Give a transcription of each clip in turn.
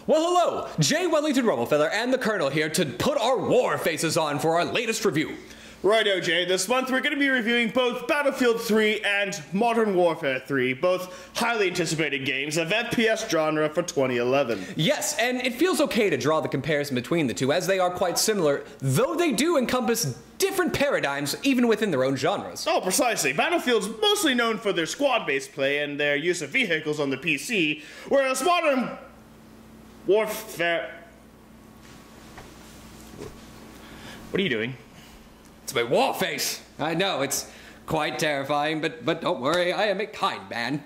Well, hello! Jay Wellington Rummelfeather and the Colonel here to put our war faces on for our latest review. Righto, Jay. This month we're going to be reviewing both Battlefield 3 and Modern Warfare 3, both highly anticipated games of FPS genre for 2011. Yes, and it feels okay to draw the comparison between the two, as they are quite similar, though they do encompass different paradigms even within their own genres. Oh, precisely. Battlefield's mostly known for their squad-based play and their use of vehicles on the PC, whereas Modern Warfare... What are you doing? It's my war face. I know, it's quite terrifying, but don't worry, I am a kind man.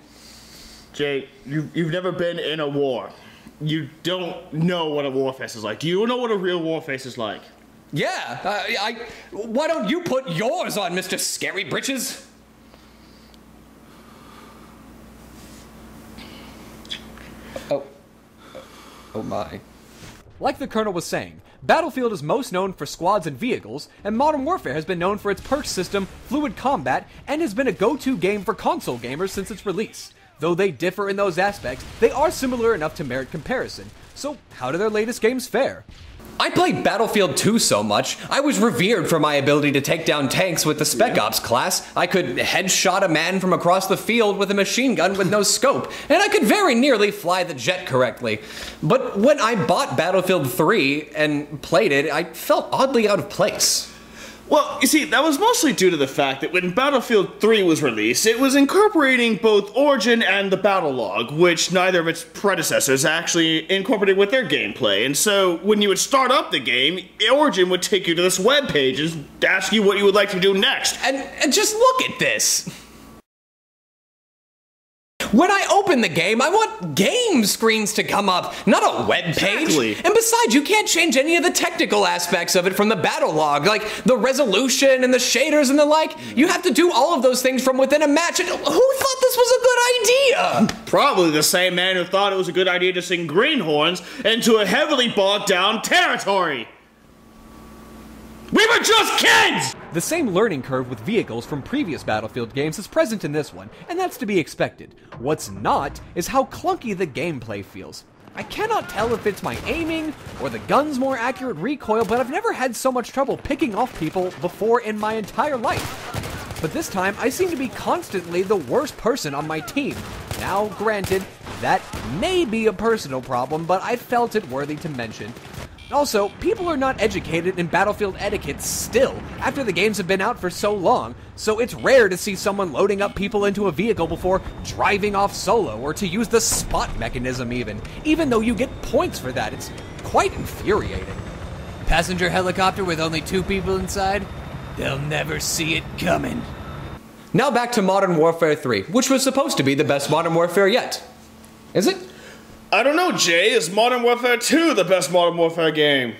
Jay, you've never been in a war. You don't know what a war face is like. Do you know what a real war face is like? Yeah, why don't you put yours on, Mr. Scary Britches? Oh my. Like the Colonel was saying, Battlefield is most known for squads and vehicles, and Modern Warfare has been known for its perk system, fluid combat, and has been a go-to game for console gamers since its release. Though they differ in those aspects, they are similar enough to merit comparison. So, how do their latest games fare? I played Battlefield 2 so much, I was revered for my ability to take down tanks with the Spec Ops class. I could headshot a man from across the field with a machine gun with no scope, and I could very nearly fly the jet correctly. But when I bought Battlefield 3 and played it, I felt oddly out of place. Well, you see, that was mostly due to the fact that when Battlefield 3 was released, it was incorporating both Origin and the Battle Log, which neither of its predecessors actually incorporated with their gameplay. And so, when you would start up the game, Origin would take you to this web page and ask you what you would like to do next. And just look at this! When I open the game, I want game screens to come up, not a web page. Exactly. And besides, you can't change any of the technical aspects of it from the battle log, like the resolution and the shaders and the like. You have to do all of those things from within a match. And who thought this was a good idea? Probably the same man who thought it was a good idea to sing greenhorns into a heavily bogged down territory. We were just kids! The same learning curve with vehicles from previous Battlefield games is present in this one, and that's to be expected. What's not is how clunky the gameplay feels. I cannot tell if it's my aiming or the gun's more accurate recoil, but I've never had so much trouble picking off people before in my entire life. But this time, I seem to be constantly the worst person on my team. Now, granted, that may be a personal problem, but I felt it worthy to mention. Also, people are not educated in Battlefield etiquette still, after the games have been out for so long, so it's rare to see someone loading up people into a vehicle before driving off solo, or to use the spot mechanism even though you get points for that. It's quite infuriating. Passenger helicopter with only 2 people inside? They'll never see it coming. Now back to Modern Warfare 3, which was supposed to be the best Modern Warfare yet. Is it? I don't know, Jay. Is Modern Warfare 2 the best Modern Warfare game?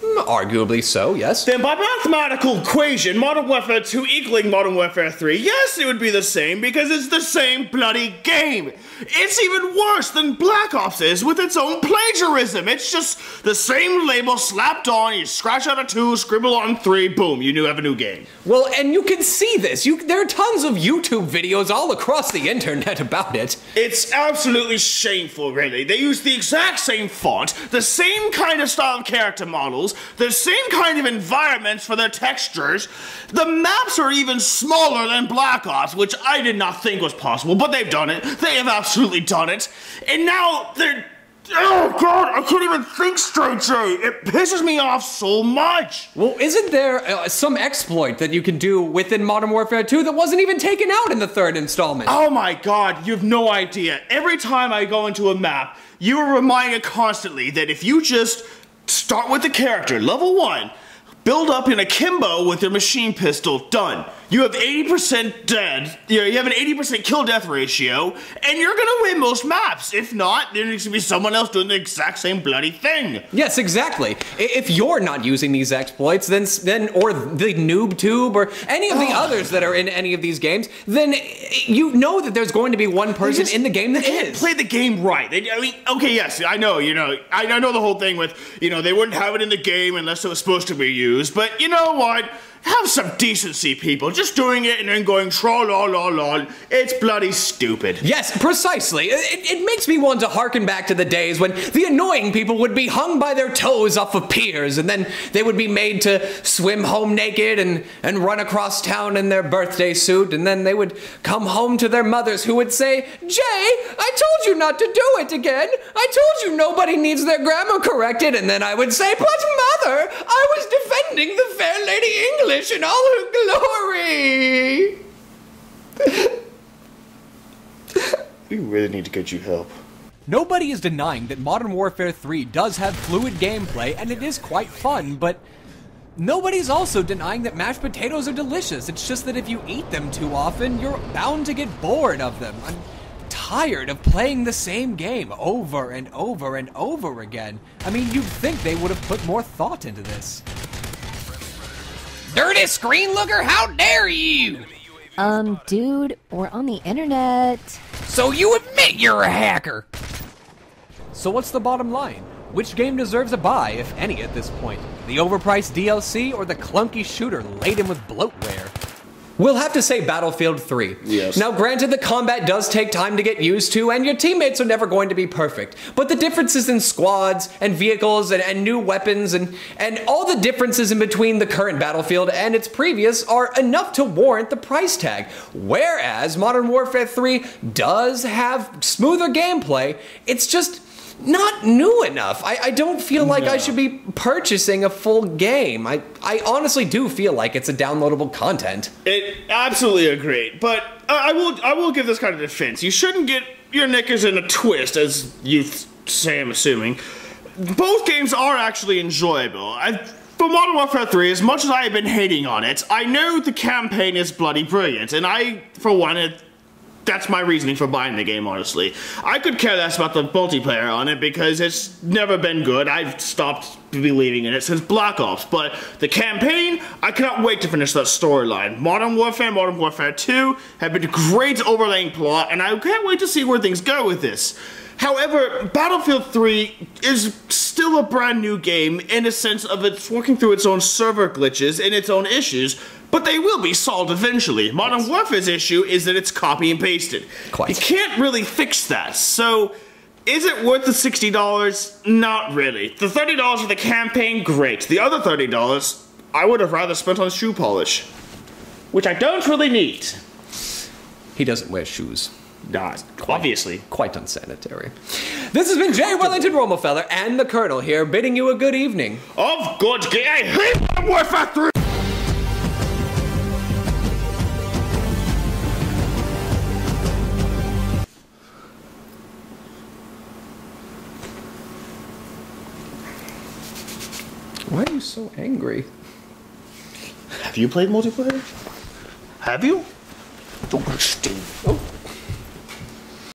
Arguably so, yes. Then by mathematical equation, Modern Warfare 2 equaling Modern Warfare 3, yes, it would be the same because it's the same bloody game. It's even worse than Black Ops is with its own plagiarism. It's just the same label slapped on, you scratch out a 2, scribble on 3, boom, you have a new game. Well, and you can see this. There are tons of YouTube videos all across the internet about it. It's absolutely shameful, really. They use the exact same font, the same kind of style of character models, the same kind of environments for their textures. The maps are even smaller than Black Ops, which I did not think was possible, but they've done it. They have absolutely done it. And now they're... Oh god, I can't even think straight, Jay. It pisses me off so much. Well, isn't there some exploit that you can do within Modern Warfare 2 that wasn't even taken out in the 3rd installment? Oh my god, you have no idea. Every time I go into a map, you are reminded constantly that if you just start with the character, level 1, build up in akimbo with your machine pistol, done. You have 80% dead, you have an 80% kill-death ratio, and you're gonna win most maps. If not, there needs to be someone else doing the exact same bloody thing. Yes, exactly. If you're not using these exploits, then or the noob tube, or any of the others that are in any of these games, then you know that there's going to be one person in the game that is. Play the game right. I mean, okay, yes, I know, I know the whole thing with, they wouldn't have it in the game unless it was supposed to be used, but you know what? Have some decency, people. Just doing it and then going tra-la-la-la. It's bloody stupid. Yes, precisely. It makes me want to harken back to the days when the annoying people would be hung by their toes off of piers, and then they would be made to swim home naked and run across town in their birthday suit, and then they would come home to their mothers who would say, "Jay, I told you not to do it again. I told you nobody needs their grammar corrected." And then I would say, "But mother, I was defending the fair Lady English in all her glory." We really need to get you help. Nobody is denying that Modern Warfare 3 does have fluid gameplay, and it is quite fun, but nobody's also denying that mashed potatoes are delicious. It's just that if you eat them too often, you're bound to get bored of them. I'm tired of playing the same game over and over and over again. I mean, you'd think they would have put more thought into this. Dirty screen looker, how dare you! Dude, we're on the internet. So you admit you're a hacker! So what's the bottom line? Which game deserves a buy, if any, at this point? The overpriced DLC or the clunky shooter laden with bloatware? We'll have to say Battlefield 3. Yes. Now, granted, the combat does take time to get used to, and your teammates are never going to be perfect. But the differences in squads, and vehicles, and new weapons, and all the differences in between the current Battlefield and its previous are enough to warrant the price tag. Whereas Modern Warfare 3 does have smoother gameplay, it's just not new enough. I don't feel like I should be purchasing a full game. I honestly do feel like it's a downloadable content. Absolutely agree. But I will give this kind of defense. You shouldn't get your knickers in a twist, as you say, I'm assuming. Both games are actually enjoyable. For Modern Warfare 3, as much as I have been hating on it, I know the campaign is bloody brilliant, and I, for one, that's my reasoning for buying the game, honestly. I could care less about the multiplayer on it because it's never been good. I've stopped believing in it since Black Ops. But the campaign, I cannot wait to finish that storyline. Modern Warfare 2 have been a great overlaying plot, and I can't wait to see where things go with this. However, Battlefield 3 is still a brand new game in a sense of it's working through its own server glitches and its own issues, but they will be solved eventually. Modern Warfare's issue is that it's copy and pasted. You can't really fix that, so is it worth the $60? Not really. The $30 for the campaign, great. The other $30, I would have rather spent on shoe polish, which I don't really need. He doesn't wear shoes. Not obviously. Quite unsanitary. This has been Jay Wellington Romofeller and the Colonel here, bidding you a good evening. Of good, I hate Modern Warfare 3! Why are you so angry? Have you played multiplayer? Have you? Don't stay. Oh.